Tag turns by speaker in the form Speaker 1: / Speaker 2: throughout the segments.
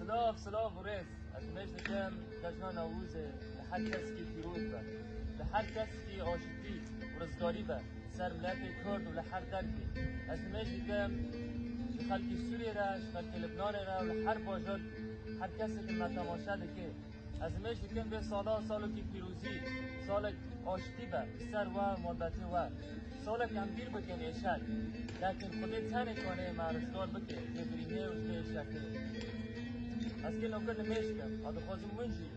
Speaker 1: سلاف ورز از مجلکم دجنان آووزه لحر کس کی پیروز به لحر کس کی آشتی و رزگاری به سر ملت کرد و لحر درکی از مجلکم خلقی سوریه را خلقی لبنان را و لحر باجد هر کسی که متماشا دکه از مجلکم به سالو کی پیروزی سال آشتی به سر و محبتی و سال کم دیر بکن ایشک لیکن خودی تنه کنه معرضگار بکه جبرینه و شکره از که نوکر نمیشکم آدو خوزم منجی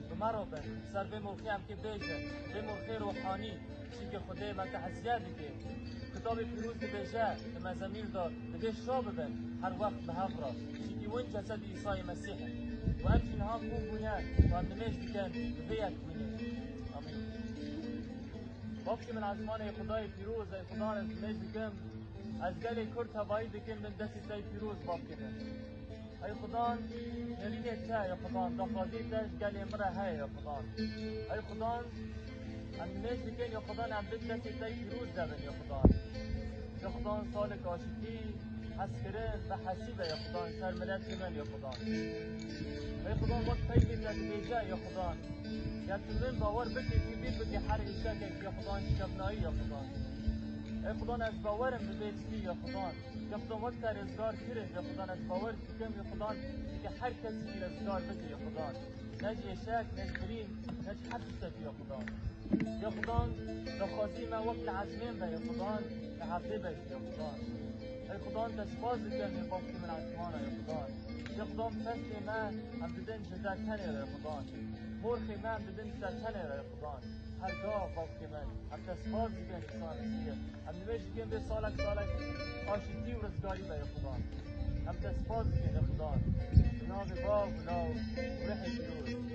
Speaker 1: به مرا بن سر به مرخی هم که بیشه به مرخی روحانی چی که خودی وقت حسیت که کتاب پیروز که بیشه که مزمیر دار به شاب بن هر وقت به حق را چی که اون جسد عیسی مسیحه و همچین ها کون بونه و هم نمیش بکن به یک بونه آمین وقتی من عزمان خدای پیروز ای خدا از نمیش بکن از گل کرد هوایی بکن من دستی تی پیروز باب کنه ای خدا نرینه چه یا خدا دخوازی تش گل امره های یا خدا ای خدا هم نمیش بکن یا خدا هم بد دستی تی پیروز دبن یا خدا سال کاشتی حسکرن و حسیبه یا خدا شرملت من یا خدا ای خدا وقت پیکی در بیجه یا خدا یا تمام باور بکی که بید بکی هر ایشه که یا خدا شکمنایی یا خدا ای خدا از باورم ببید کی یا خدا یا خدا وقت رزگار کرد یا خدا از باور کم یا خدا که هر کسی رزگار بکی یا خدا نج ایشک نج برین نج حسیست یا خدا یا خدا دخوازی من وقت عزمین به یا خدا حفظه بش یا خدا ای خدا دستباز بکن یا باقی من عزمانه یا خدا یا خدا فصل من هم بدن جزا کنه یا خدا مرخی من بدن جزا کنه یا خدا هرگاه باقی من هم دستباز بکن انسان سیه هم نمیش بکن به سالک آشتی و رزگاری به یا خدا هم دستباز بکن یا خدا نام باب و نام روح پیروز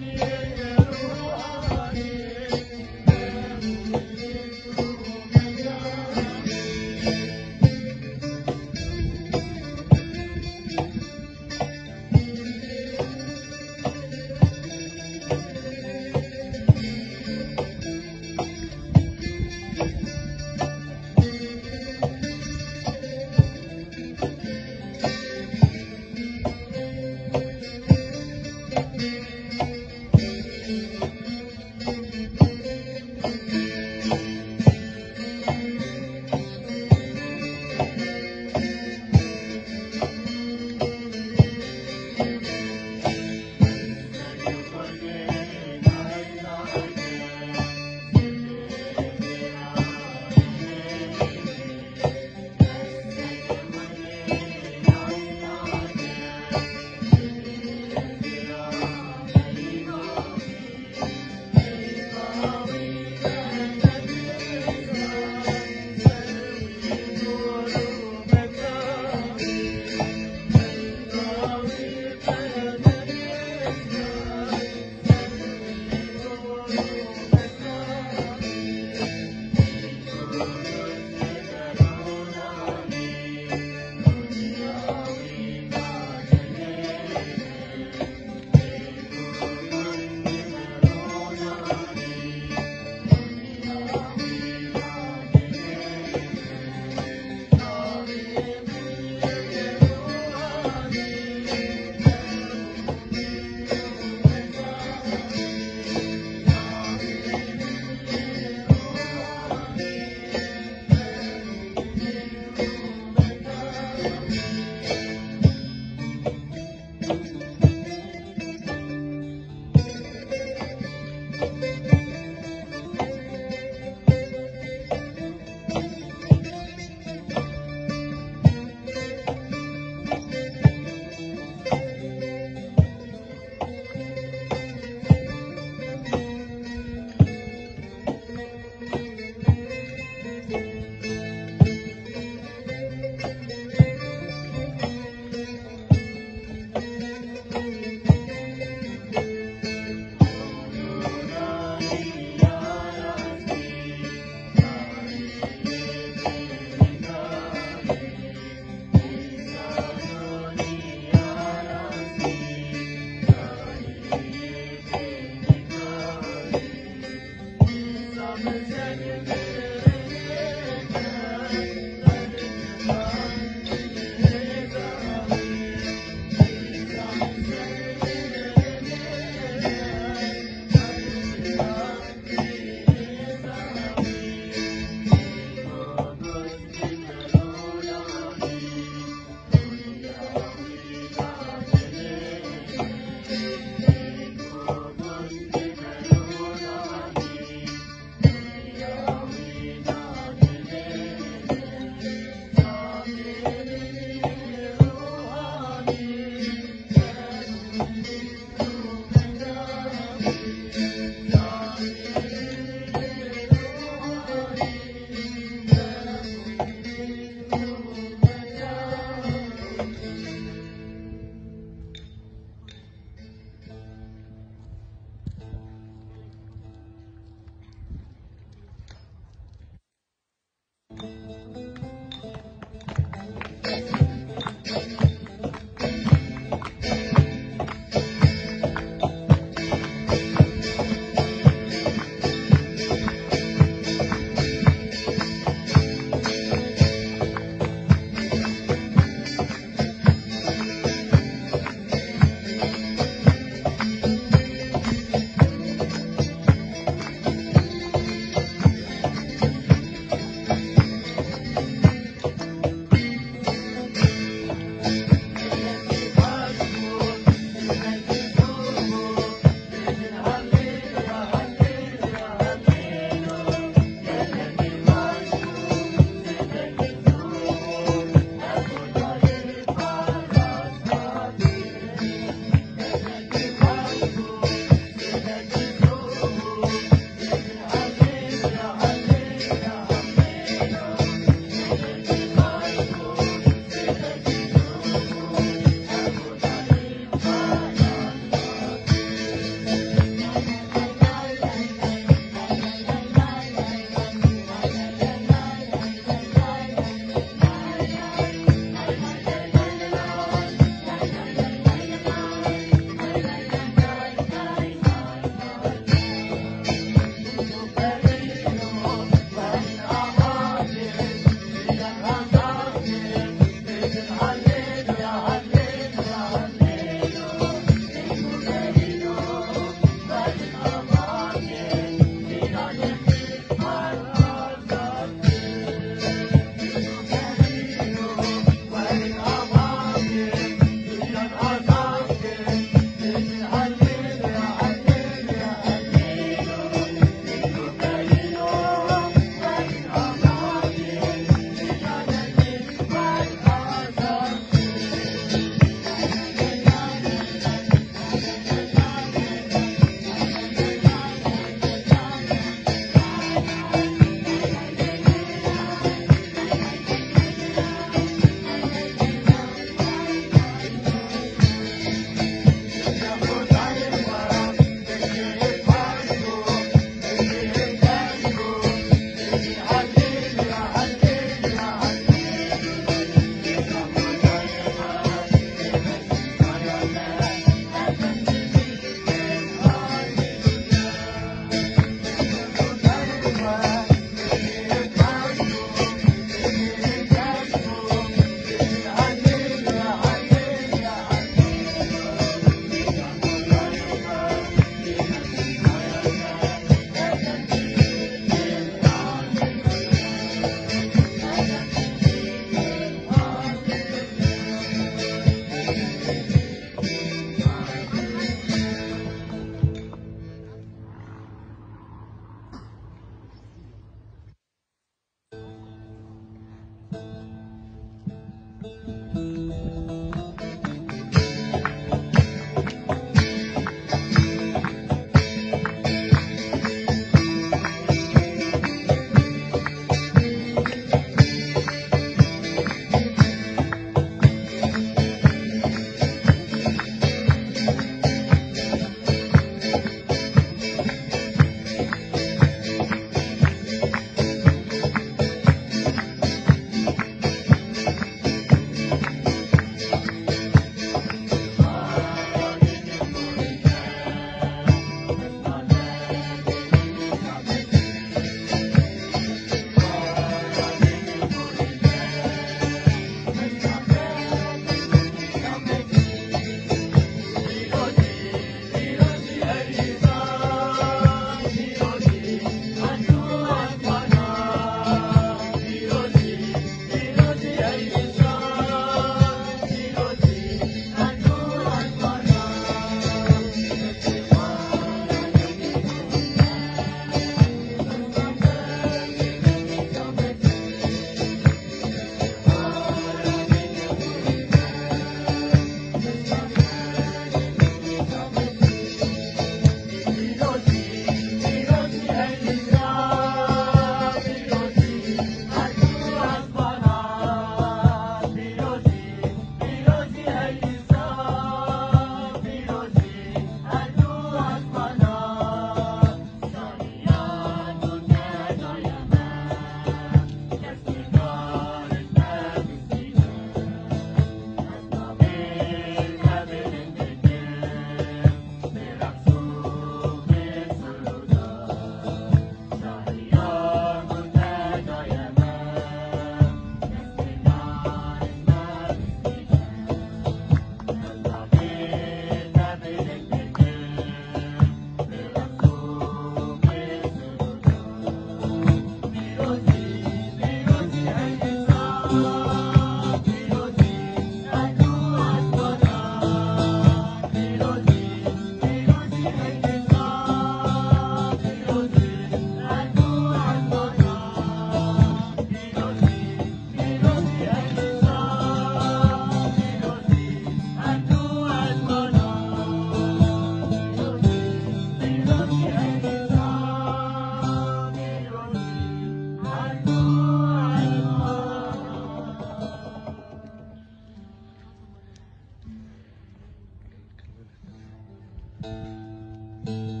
Speaker 1: بکن